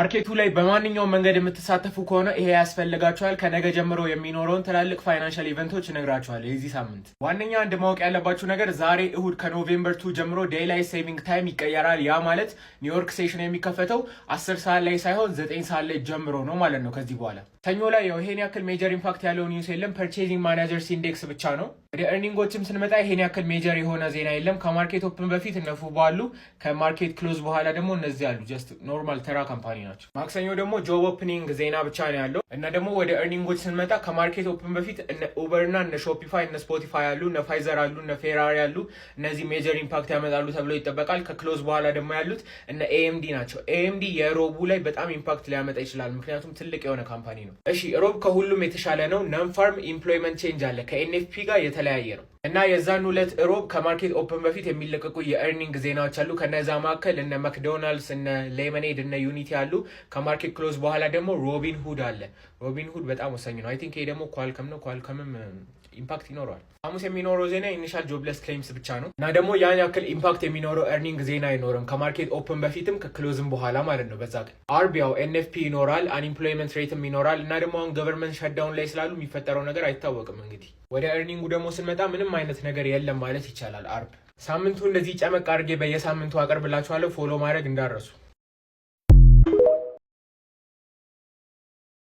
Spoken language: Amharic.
ማርኬቱ ላይ በማንኛውም መንገድ የምትሳተፉ ከሆነ ይሄ ያስፈልጋችኋል። ከነገ ጀምሮ የሚኖረውን ትላልቅ ፋይናንሻል ኢቨንቶች እነግራችኋለሁ። የዚህ ሳምንት ዋነኛ አንድ ማወቅ ያለባችሁ ነገር ዛሬ እሁድ ከኖቬምበር 2 ጀምሮ ዴይላይት ሴቪንግ ታይም ይቀየራል። ያ ማለት ኒውዮርክ ሴሽን የሚከፈተው 10 ሰዓት ላይ ሳይሆን 9 ሰዓት ላይ ጀምሮ ነው ማለት ነው። ከዚህ በኋላ ሰኞ ላይ ያው ይሄን ያክል ሜጀር ኢምፓክት ያለው ኒውስ የለም። ፐርቼዚንግ ማናጀርስ ኢንዴክስ ብቻ ነው። ወደ ኤርኒንጎችም ስንመጣ ይሄን ያክል ሜጀር የሆነ ዜና የለም። ከማርኬት ኦፕን በፊት እነ ፉቦ አሉ። ከማርኬት ክሎዝ በኋላ ደግሞ እነዚህ አሉ። ጀስት ኖርማል ተራ ካምፓኒ ናቸው። ማክሰኞ ደግሞ ጆብ ኦፕኒንግ ዜና ብቻ ነው ያለው እና ደግሞ ወደ ኤርኒንጎች ስንመጣ ከማርኬት ኦፕን በፊት እነ ኡበር እና እነ ሾፒፋይ እነ ስፖቲፋይ አሉ፣ እነ ፋይዘር አሉ፣ እነ ፌራሪ አሉ። እነዚህ ሜጀር ኢምፓክት ያመጣሉ ተብሎ ይጠበቃል። ከክሎዝ በኋላ ደግሞ ያሉት እነ ኤኤምዲ ናቸው። ኤኤምዲ የሮቡ ላይ በጣም ኢምፓክት ሊያመጣ ይችላል፣ ምክንያቱም ትልቅ የሆነ ካምፓኒ ነው። እሺ ሮብ ከሁሉም የተሻለ ነው። ነን ፋርም ኢምፕሎይመንት ቼንጅ አለ፣ ከኤንኤፍፒ ጋር የተለያየ ነው እና የዛን ሁለት ሮብ ከማርኬት ኦፕን በፊት የሚለቀቁ የኤርኒንግ ዜናዎች አሉ። ከነዛ መካከል እነ ማክዶናልድስ እነ ሌመኔድ እነ ዩኒቲ አሉ። ከማርኬት ክሎዝ በኋላ ደግሞ ሮቢን ሁድ አለ። ሮቢን ሁድ በጣም ወሳኝ ነው። አይ ቲንክ ይሄ ደግሞ ኳልከም ነው። ኳልከምም ኢምፓክት ይኖረዋል። ሐሙስ የሚኖረው ዜና ኢኒሻል ጆብለስ ክሌምስ ብቻ ነው እና ደግሞ ያን ያክል ኢምፓክት የሚኖረው ኤርኒንግ ዜና አይኖርም፣ ከማርኬት ኦፕን በፊትም ከክሎዝም በኋላ ማለት ነው። በዛ ቀን አርብ ያው ኤንኤፍፒ ይኖራል፣ አንኢምፕሎይመንት ሬትም ይኖራል እና ደግሞ አሁን ገቨርንመንት ሸትዳውን ላይ ስላሉ የሚፈጠረው ነገር አይታወቅም። እንግዲህ ወደ ኤርኒንጉ ደግሞ ስንመጣ ምንም አይነት ነገር የለም ማለት ይቻላል። አርብ ሳምንቱ እንደዚህ ጨመቅ አድርጌ በየሳምንቱ አቀርብላችኋለሁ። ፎሎ ማድረግ እንዳረሱ